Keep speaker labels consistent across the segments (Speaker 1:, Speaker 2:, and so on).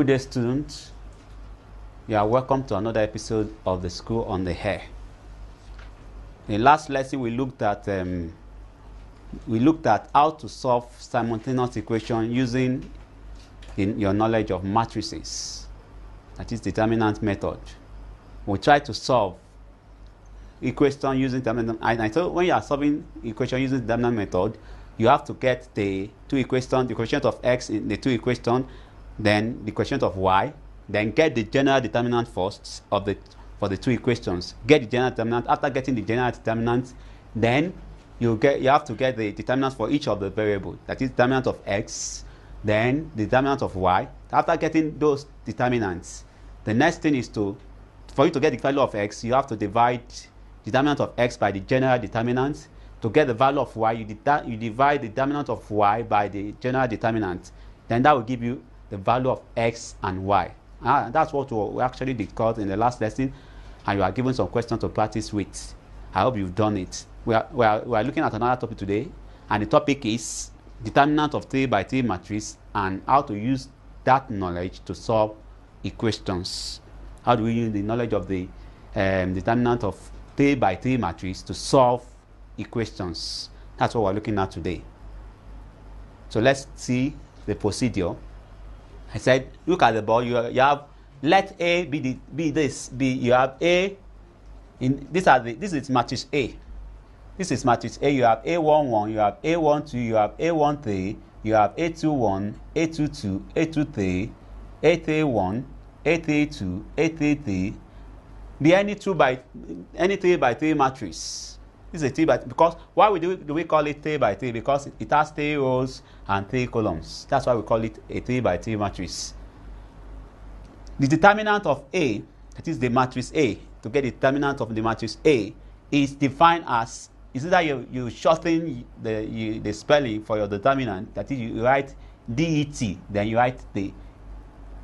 Speaker 1: Good day, students. You are welcome to another episode of the School on the Air. In the last lesson, we looked at how to solve simultaneous equation using your knowledge of matrices, that is determinant method. We tried to solve equation using determinant. I thought when you are solving equation using determinant method, you have to get the two equations, the quotient of x in the two equations, then the quotient of y, then get the general determinant first for the two equations. Get the general determinant. After getting the general determinant, then you have to get the determinant for each of the variables. That is determinant of x, then the determinant of y. After getting those determinants, the next thing is for you to get the value of x, you have to divide determinant of x by the general determinant. To get the value of y, you divide the determinant of y by the general determinant. Then that will give you the value of x and y. That's what we actually discussed in the last lesson, and you are given some questions to practice with. I hope you've done it. We are looking at another topic today, and the topic is determinant of 3 by 3 matrix and how to use that knowledge to solve equations. How do we use the knowledge of the determinant of 3 by 3 matrix to solve equations? That's what we're looking at today. So let's see the procedure. I said, look at the board. You have let A be this. You have A in this is matrix A. This is matrix A. You have A11, you have A12, you have A13, you have A21, A22, A23, A31, A32, A33. Be any 3 by 3 matrix. This is a 3 by 3 because why do we call it 3 by 3? Because it has 3 rows and 3 columns. That's why we call it a 3 by 3 matrix. The determinant of A, that is the matrix A, to get the determinant of the matrix A, is defined as, is either you shorten the spelling for your determinant, that is you write DET, then you write the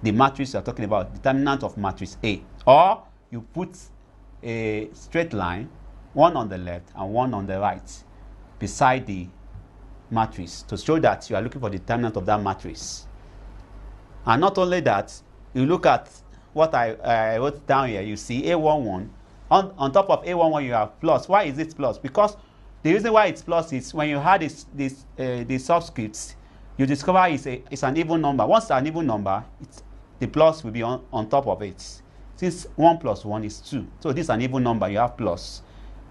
Speaker 1: matrix you're talking about, determinant of matrix A, or you put a straight line, one on the left and one on the right beside the matrix to show that you are looking for the determinant of that matrix. And not only that, you look at what I wrote down here. You see A11. On top of A11 you have plus. Why is it plus? Because the reason why it's plus is when you add the subscripts, you discover it's an even number. Once it's an even number, the plus will be on top of it. Since 1 plus 1 is 2, so this is an even number, you have plus.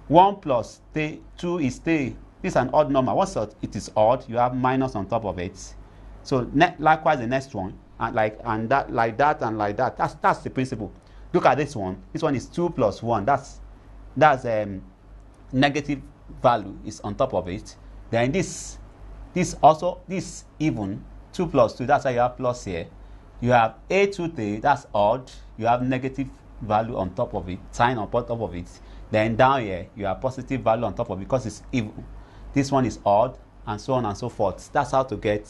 Speaker 1: 1 plus 2 is 3. This is an odd number. Once it is odd, you have minus on top of it. So likewise the next one, and like that. That's the principle. Look at this one. This one is 2 plus 1. That's negative value is on top of it. Then this even 2 plus 2. That's why you have plus here. You have A23. That's odd. You have negative value on top of it. Sign on top of it. Then down here, you have positive value on top of it because it's even. This one is odd, and so on and so forth. That's how to get.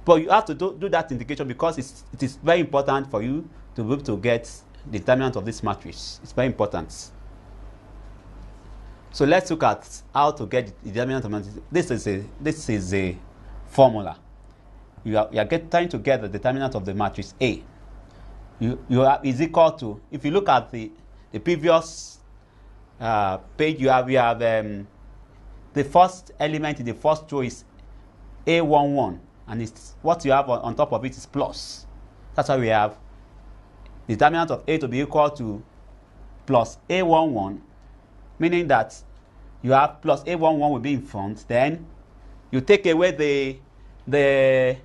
Speaker 1: But you have to do that indication because it is very important for you to be able to get the determinant of this matrix. It's very important. So let's look at how to get the determinant of matrix. This is a formula. You are trying to get the determinant of the matrix A. Is equal to, if you look at the previous page, you have the first element in the first row is A11, and it's what you have on top of it is plus. That's why we have the determinant of A to be equal to plus A11, meaning that you have plus A11 will be in front. Then you take away the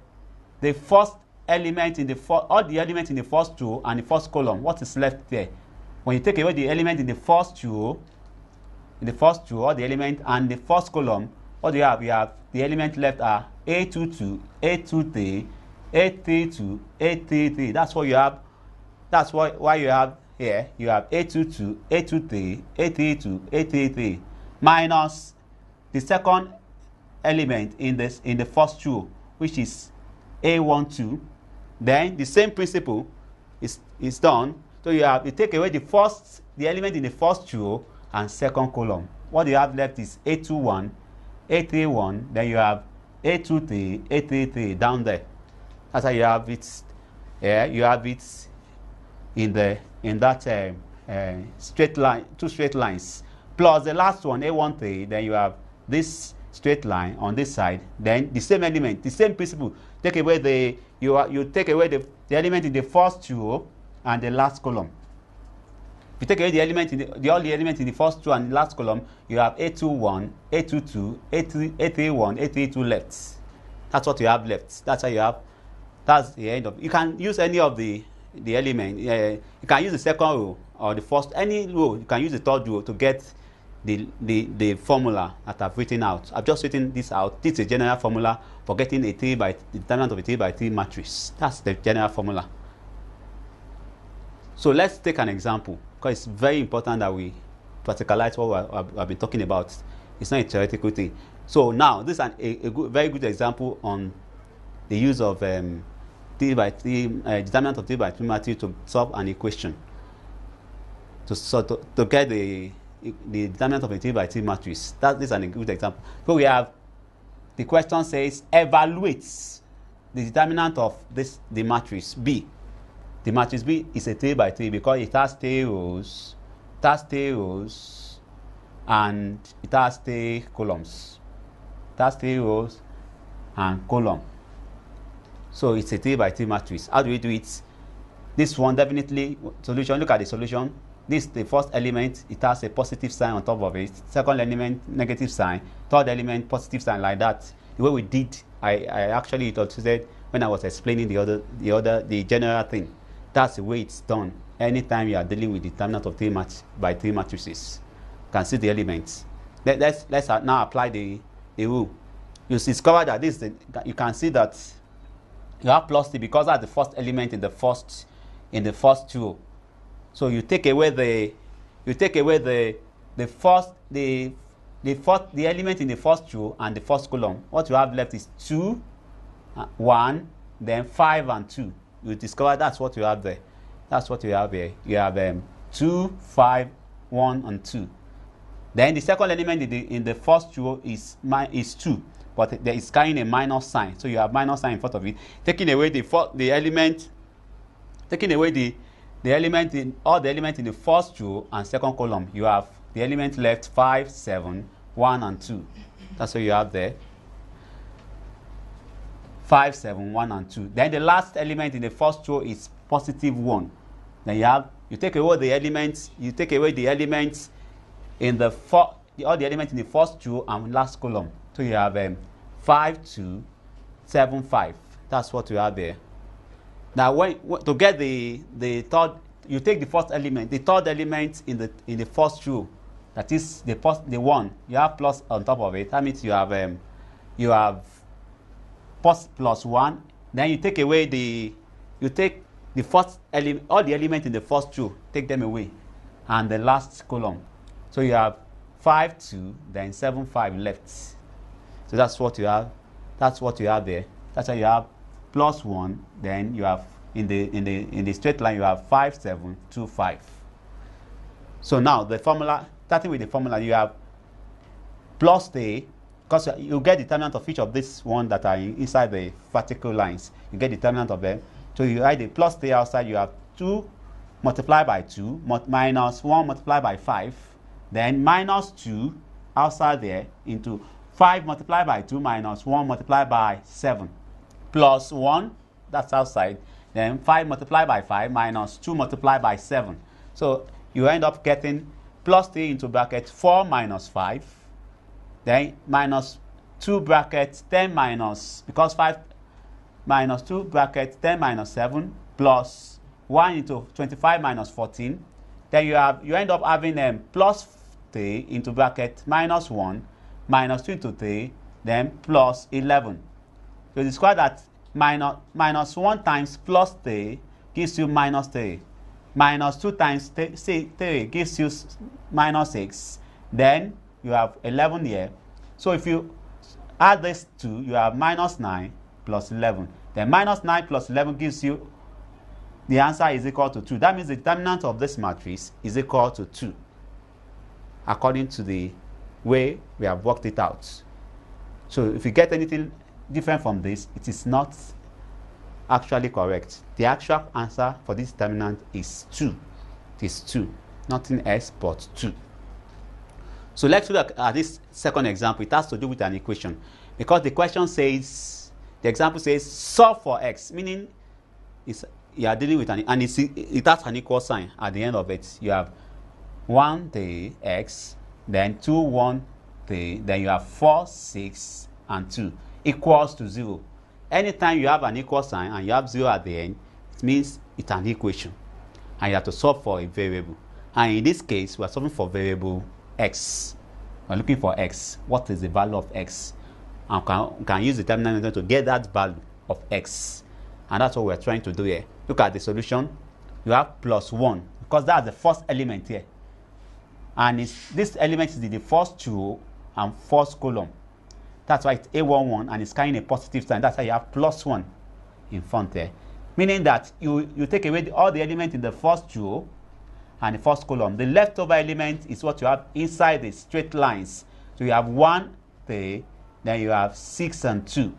Speaker 1: first element in all the elements in the first row and the first column. What is left there? When you take away the element in the first row, all the element and the first column, what do you have? You have the element left are A22, A23, A32, A33. That's what you have. That's why you have here. You have A22, A23, A32, A33 minus the second element in the first row, which is A12. Then the same principle is done. So you take away the element in the first row and second column. What you have left is A21, A31, then you have A23, A33 down there. That's how you have it Yeah, you have it in that straight line, two straight lines, plus the last one, A13. Then you have this straight line on this side. Then the same element, the same principle. Take away the you take away the element in the first row and the last column. If you take away the element in the only element in the first row and the last column, you have A21, A22, A31, A32 left. That's what you have left. That's how you have. That's the end of. You can use any of the element. You can use the second row or the first, any row. You can use the third row to get the formula that I've written out. I've just written this out. This is a general formula for getting the determinant of a 3 by 3 matrix. That's the general formula. So let's take an example, because it's very important that we practicalize what I've been talking about. It's not a theoretical thing. So now this is very good example on the use of 3 by 3 determinant of 3 by 3 matrix to solve an equation. To get the determinant of a 3 by 3 matrix. This is a good example. So we have, the question says, evaluates the determinant of the matrix B. The matrix B is a 3 by 3 because it has 3 rows, and it has 3 columns. It has 3 rows and column. So it's a 3 by 3 matrix. How do we do it? This one, definitely solution. Look at the solution. This, the first element, it has a positive sign on top of it. Second element, negative sign. Third element, positive sign, like that. The way we did, I actually illustrated when I was explaining the general thing. That's the way it's done. Anytime you are dealing with determinant of 3 by 3 matrices, you can see the elements. Let's now apply the rule. You discover that you can see that you have plus 3 because that's the first element in the first row. So you take away the element in the first row and the first column. What you have left is 2, 1, then 5 and 2. You discover that's what you have there. That's what you have here. You have 2, 5, 1, and 2. Then the second element in the first row is 2, but there is carrying a minus sign. So you have minus sign in front of it. Taking away the element in all the elements in the first row and second column, you have the element left 5, 7, 1, and 2. That's what you have there. 5, 7, 1, and 2. Then the last element in the first row is positive 1. Then you take away the elements. You take away the elements in all the elements in the first row and last column. So you have 5, 2, 7, 5. That's what you have there. Now, to get the third, you take the first element, the third element in the first row. That is the 1. You have plus on top of it. That means you have plus 1. Then you take away you take the first element, all the elements in the first row, take them away, and the last column. So you have 5, 2, then 7, 5 left. So that's what you have. That's what you have there. That's how you have plus 1. Then you have in the straight line you have 5, 7, 2, 5. So now the formula, starting with the formula, you have plus the, because you get determinant of each of these one that are inside the vertical lines. You get determinant of them. So you add the plus the outside. You have 2 multiplied by 2 minus 1 multiplied by 5. Then minus 2 outside there into 5 multiplied by 2 minus 1 multiplied by 7 plus 1, that's outside. Then 5 multiplied by 5 minus 2 multiplied by 7. So you end up getting plus 3 into bracket 4 minus 5. Then minus 2 bracket 10 minus, because 5 minus 2 bracket 10 minus 7 plus 1 into 25 minus 14. Then you end up having plus 3 into bracket minus 1 minus 2 into 3, then plus 11. So you discover that minus 1 times plus 3 gives you minus 3. Minus 2 times 3 gives you minus 6. Then you have 11 here. So if you add this 2, you have minus 9 plus 11. Then minus 9 plus 11 gives you, the answer is equal to 2. That means the determinant of this matrix is equal to 2, according to the way we have worked it out. So if you get anything different from this, it is not actually correct. The actual answer for this determinant is 2. It is 2. Nothing else but 2. So let's look at this second example. It has to do with an equation. Because the question says, the example says, solve for x, meaning you are dealing with it has an equal sign at the end of it. You have 1 the x, then 2 1 the, then you have 4 6 and 2 equals to 0. Anytime you have an equal sign and you have 0 at the end, it means it's an equation and you have to solve for a variable. And in this case, we are solving for variable x. We're looking for x. What is the value of x? And can use the determinant method to get that value of x. And that's what we're trying to do here. Look at the solution. You have plus 1 because that's the first element here. And this element is the first row and first column. That's why it's A11 and it's carrying a positive sign. That's why you have plus 1 in front there. Meaning that you take away all the elements in the first row and the first column. The leftover element is what you have inside the straight lines. So you have 1, 3, then you have 6 and 2.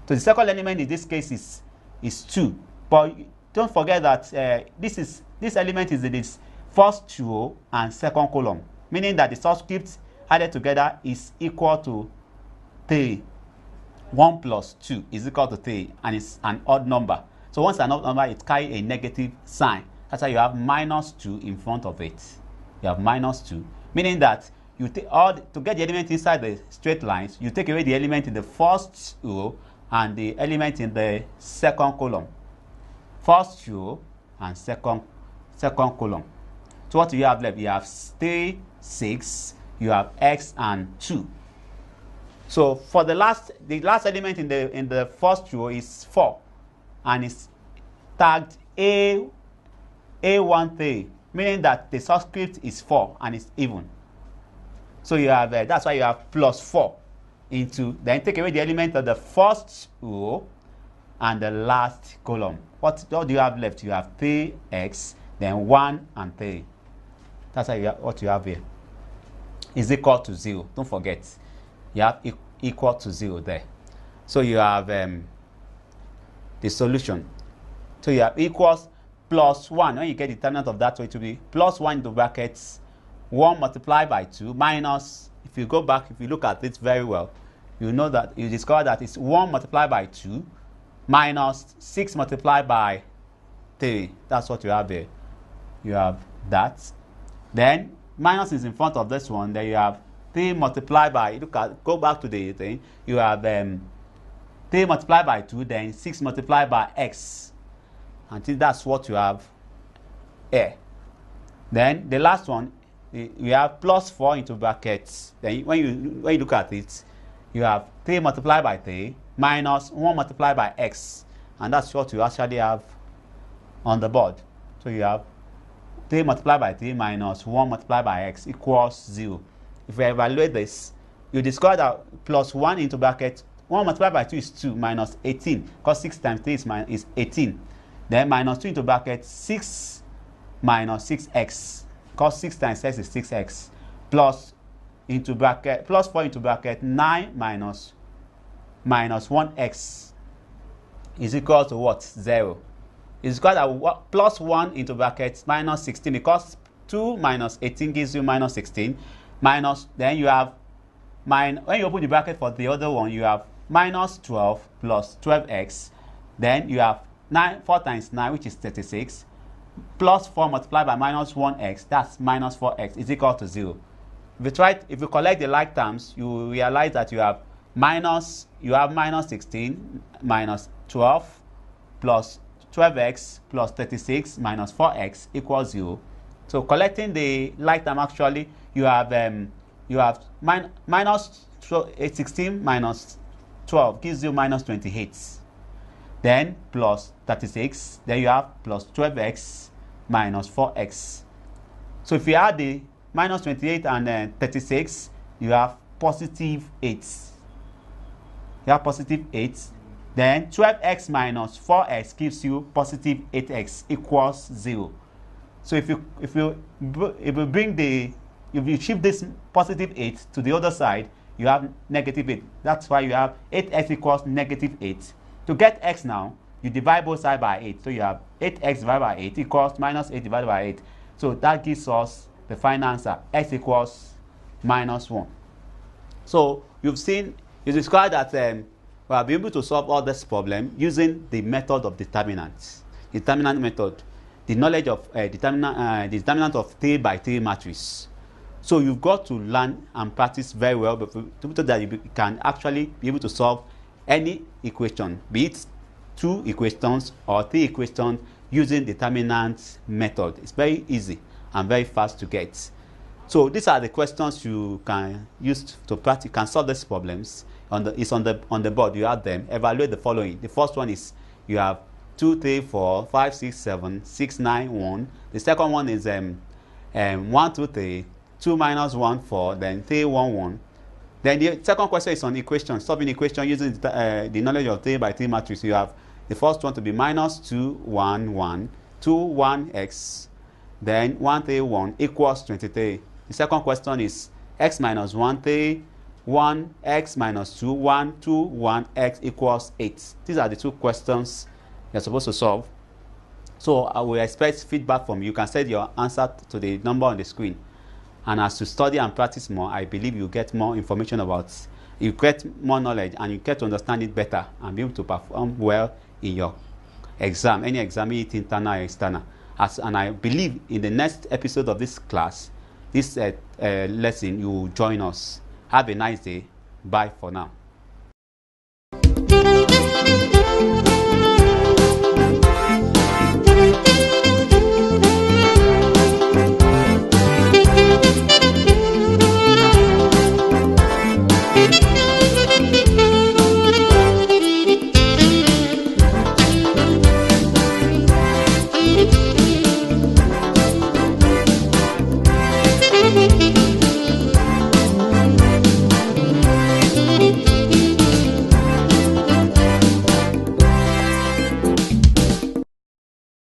Speaker 1: So the second element in this case is 2. But don't forget that this element is in this first row and second column. Meaning that the subscript added together is equal to 3. 1 plus 2 is equal to 3 and it's an odd number. So once an odd number, it carries a negative sign. That's why you have minus 2 in front of it. You have minus 2, meaning that you take to get the element inside the straight lines, you take away the element in the first row and the element in the second column. First row and second column. So what do you have left? You have 3, 6, you have x and 2. So for the last element in the first row is 4 and it's tagged A13, meaning that the subscript is 4 and it's even. So you have that's why you have plus 4 into, then take away the element of the first row and the last column. What do you have left? You have 3x, then 1 and 3. That's what you have here. Is equal to 0. Don't forget. You have equal to 0 there. So you have the solution. So you have equals plus 1. When you get the determinant of that, so it will be plus 1 into brackets 1 multiplied by 2 minus, if you go back, if you look at it very well, you know that you discover that it's 1 multiplied by 2 minus 6 multiplied by 3. That's what you have here. You have that. Then minus is in front of this one. Then you have 3 multiplied by, go back to the thing. You have 3 multiplied by 2, then 6 multiplied by x. Until that's what you have here. Then the last one, we have plus 4 into brackets. Then when you look at it, you have 3 multiplied by 3 minus 1 multiplied by x. And that's what you actually have on the board. So you have 3 multiplied by 3 minus 1 multiplied by x equals 0. If we evaluate this, you discover that plus 1 into bracket 1 multiplied by 2 is 2 minus 18, because 6 times 3 is 18. Then minus 2 into bracket 6 minus 6x, because 6 times x is 6x, plus 4 into bracket 9 minus 1x is equal to what? 0. Is equal to plus 1 into bracket minus 16, because 2 minus 18 gives you minus 16. Minus, then you have, when you open the bracket for the other one, you have minus 12 plus 12x. Then you have 4 times 9, which is 36, plus 4 multiplied by minus 1x, that's minus 4x, is equal to 0. If you collect the like terms, you realize that you have minus 16 minus 12 plus 12x plus 36 minus 4x equals 0. So collecting the like term, actually you have minus 16 minus 12 gives you minus 28. Then plus 36, then you have plus 12x minus 4x. So if you add the minus 28 and 36, you have positive 8. You have positive 8. Then 12x minus 4x gives you positive 8x equals 0. So if you shift this positive 8 to the other side, you have negative 8. That's why you have 8x equals negative 8. To get x now, you divide both sides by 8. So you have 8x divided by 8 equals minus 8 divided by 8. So that gives us the final answer, x equals minus 1. So you've seen, you described that we have been able to solve all this problem using the method of determinants. Determinant method, the knowledge of the determinant of 3 by 3 matrix. So you've got to learn and practice very well so that you can actually be able to solve any equation, be it 2 equations or 3 equations, using determinant method. It's very easy and very fast to get. So these are the questions you can use to practice. You can solve these problems. It's on the board. You have them. Evaluate the following. The first one is you have 2, 3, 4, 5, 6, 7, 6, 9, 1. The second one is 1, 2, 3, 2 minus 1, 4, then 3, 1, 1. Then the second question is on equation, solving equation using the knowledge of 3 by 3 matrix. You have the first one to be minus 2, 1, 1, 2, 1, x, then 1, 3, 1 equals 23. The second question is x minus 1, 3, 1, x minus 2, 1, 2, 1, x equals 8. These are the 2 questions you're supposed to solve. So I will expect feedback from you. You can set your answer to the number on the screen. And as you study and practice more, I believe you get more information about, you get more knowledge, and you get to understand it better and be able to perform well in your exam, any exam, be it internal or external. And I believe in the next episode of this class, this lesson, you will join us. Have a nice day. Bye for now.